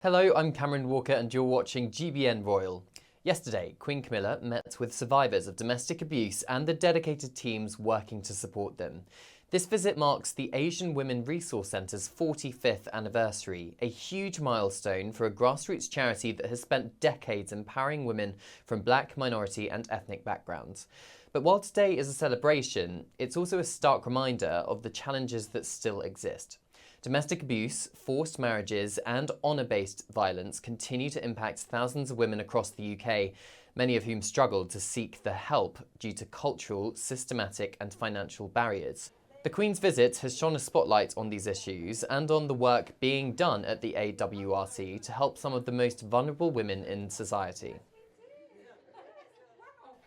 Hello, I'm Cameron Walker and you're watching GBN Royal. Yesterday, Queen Camilla met with survivors of domestic abuse and the dedicated teams working to support them. This visit marks the Asian Women Resource Centre's 45th anniversary, a huge milestone for a grassroots charity that has spent decades empowering women from black, minority and ethnic backgrounds. But while today is a celebration, it's also a stark reminder of the challenges that still exist. Domestic abuse, forced marriages and honour-based violence continue to impact thousands of women across the UK, many of whom struggle to seek the help due to cultural, systematic and financial barriers. The Queen's visit has shone a spotlight on these issues and on the work being done at the AWRC to help some of the most vulnerable women in society.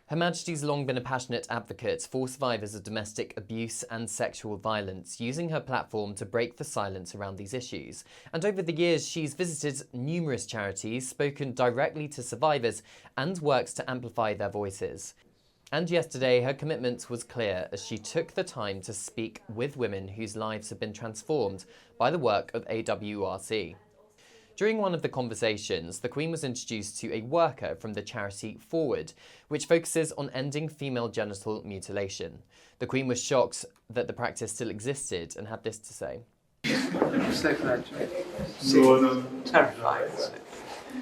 Her Majesty's long been a passionate advocate for survivors of domestic abuse and sexual violence, using her platform to break the silence around these issues. And over the years, she's visited numerous charities, spoken directly to survivors, and works to amplify their voices. And yesterday, her commitment was clear as she took the time to speak with women whose lives have been transformed by the work of AWRC. During one of the conversations, the Queen was introduced to a worker from the charity Forward, which focuses on ending female genital mutilation. The Queen was shocked that the practice still existed and had this to say. I'm so glad to see it. Terrifying, isn't it?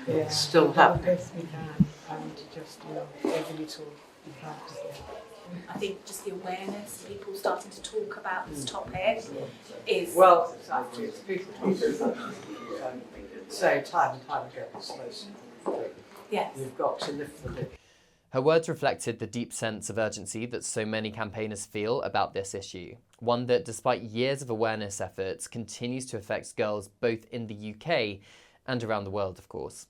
Yeah. It's still happening. Best we can, and just every little we can. I think just the awareness, people starting to talk about this topic is... Well, exactly. It's people say time and time again, it's supposed to. Yes. You've got to lift the lid. Her words reflected the deep sense of urgency that so many campaigners feel about this issue, one that, despite years of awareness efforts, continues to affect girls both in the UK and around the world, of course.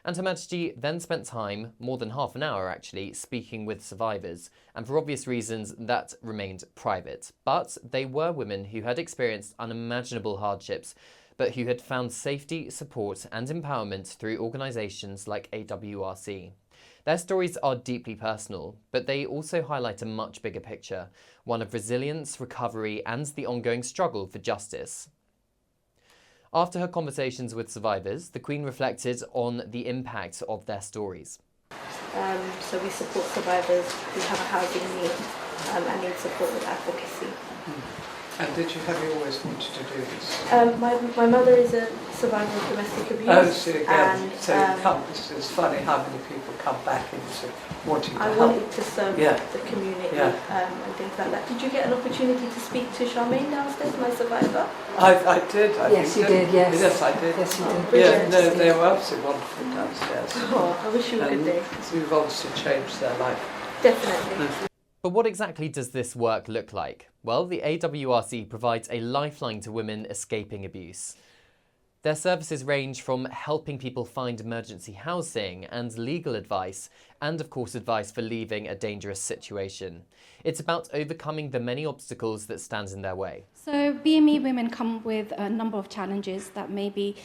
And Her Majesty then spent time, more than half an hour actually, speaking with survivors, and for obvious reasons that remained private. But they were women who had experienced unimaginable hardships, but who had found safety, support and empowerment through organisations like AWRC. Their stories are deeply personal, but they also highlight a much bigger picture, one of resilience, recovery and the ongoing struggle for justice. After her conversations with survivors, the Queen reflected on the impact of their stories. So we support survivors who have a housing need and need support with advocacy. And have you always wanted to do this? My mother is a survivor of domestic abuse. Oh, see again. And, So it's funny how many people come back into wanting to I help. wanted to serve the community Yeah. and things like that. Did you get an opportunity to speak to Charmaine downstairs, my survivor? I did. Yes, you did, yes. Yes, I did. Yes, you did. Yeah, Brilliant. no, they were absolutely wonderful downstairs. Oh, I wish you a good day. We've obviously changed their life. Definitely. But what exactly does this work look like? Well, the AWRC provides a lifeline to women escaping abuse. Their services range from helping people find emergency housing and legal advice, and of course advice for leaving a dangerous situation. It's about overcoming the many obstacles that stand in their way. So BME women come with a number of challenges that maybe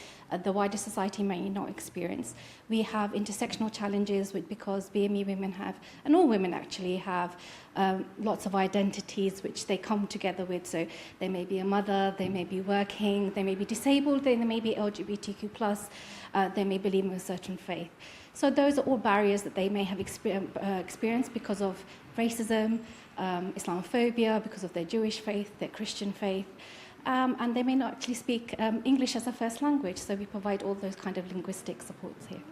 the wider society may not experience. We have intersectional challenges because BME women have, and all women actually have, lots of identities which they come together with. So they may be a mother, they may be working, they may be disabled, they may be LGBTQ+, they may believe in a certain faith. So those are all barriers that they may have experienced because of racism, Islamophobia, because of their Jewish faith, their Christian faith, and they may not actually speak English as a first language, so we provide all those kind of linguistic supports here.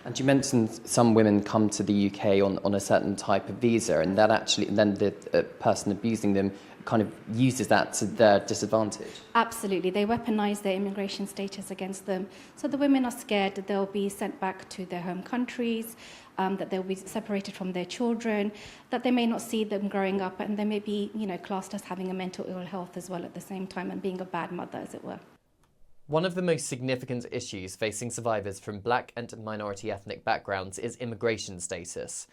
And you mentioned some women come to the UK on a certain type of visa, and that actually, then the person abusing them kind of uses that to their disadvantage. Absolutely. They weaponize their immigration status against them. So the women are scared that they'll be sent back to their home countries, that they'll be separated from their children, that they may not see them growing up, and they may be, classed as having a mental ill health as well at the same time and being a bad mother, as it were. One of the most significant issues facing survivors from black and minority ethnic backgrounds is immigration status.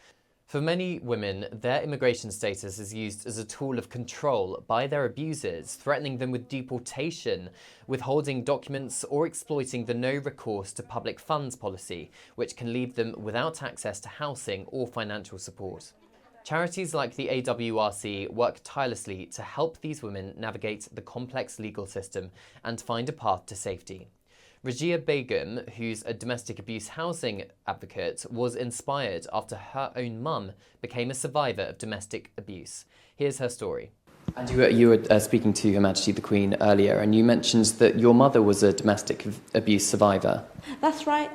For many women, their immigration status is used as a tool of control by their abusers, threatening them with deportation, withholding documents, or exploiting the no recourse to public funds policy, which can leave them without access to housing or financial support. Charities like the AWRC work tirelessly to help these women navigate the complex legal system and find a path to safety. Rajia Begum, who's a domestic abuse housing advocate, was inspired after her own mum became a survivor of domestic abuse. Here's her story. And you were speaking to Her Majesty the Queen earlier, and you mentioned that your mother was a domestic abuse survivor. That's right.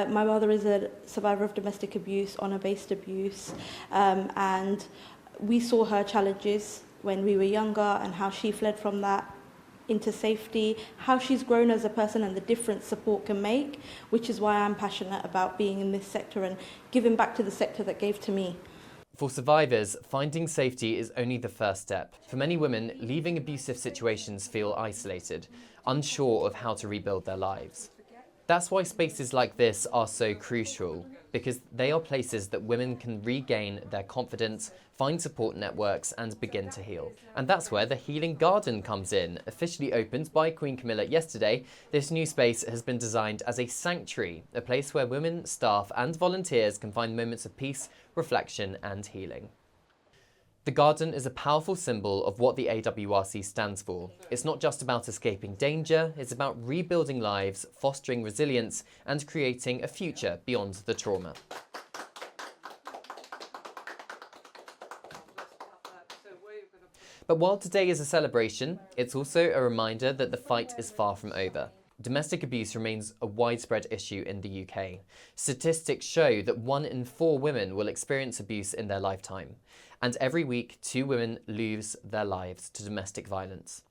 My mother is a survivor of domestic abuse, honour-based abuse, and we saw her challenges when we were younger and how she fled from that into safety, how she's grown as a person and the difference support can make, which is why I'm passionate about being in this sector and giving back to the sector that gave to me. For survivors, finding safety is only the first step. For many women, leaving abusive situations feel isolated, unsure of how to rebuild their lives. That's why spaces like this are so crucial, because they are places that women can regain their confidence, find support networks and begin to heal. And that's where the Healing Garden comes in. Officially opened by Queen Camilla yesterday, this new space has been designed as a sanctuary, a place where women, staff and volunteers can find moments of peace, reflection and healing. The garden is a powerful symbol of what the AWRC stands for. It's not just about escaping danger, it's about rebuilding lives, fostering resilience, and creating a future beyond the trauma. But while today is a celebration, it's also a reminder that the fight is far from over. Domestic abuse remains a widespread issue in the UK. Statistics show that 1 in 4 women will experience abuse in their lifetime. And every week, 2 women lose their lives to domestic violence.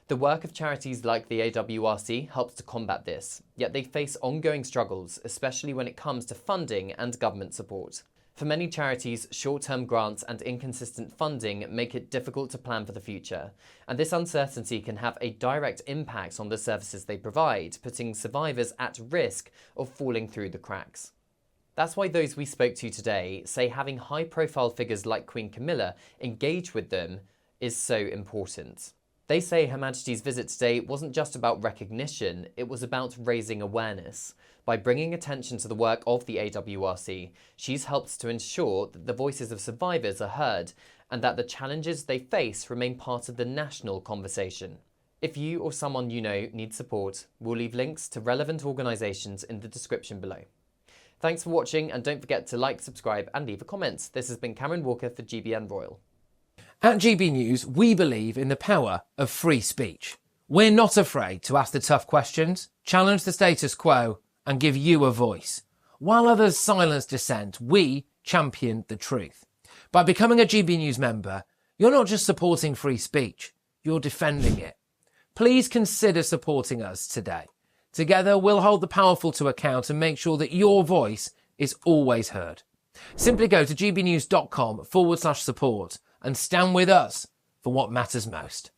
The work of charities like the AWRC helps to combat this, yet they face ongoing struggles, especially when it comes to funding and government support. For many charities, short-term grants and inconsistent funding make it difficult to plan for the future, and this uncertainty can have a direct impact on the services they provide, putting survivors at risk of falling through the cracks. That's why those we spoke to today say having high-profile figures like Queen Camilla engage with them is so important. They say Her Majesty's visit today wasn't just about recognition, it was about raising awareness. By bringing attention to the work of the AWRC, she's helped to ensure that the voices of survivors are heard and that the challenges they face remain part of the national conversation. If you or someone you know needs support, we'll leave links to relevant organisations in the description below. Thanks for watching, and don't forget to like, subscribe and leave a comment. This has been Cameron Walker for GBN Royal. At GB News, we believe in the power of free speech. We're not afraid to ask the tough questions, challenge the status quo and give you a voice. While others silence dissent, we champion the truth. By becoming a GB News member, you're not just supporting free speech, you're defending it. Please consider supporting us today. Together, we'll hold the powerful to account and make sure that your voice is always heard. Simply go to gbnews.com/support and stand with us for what matters most.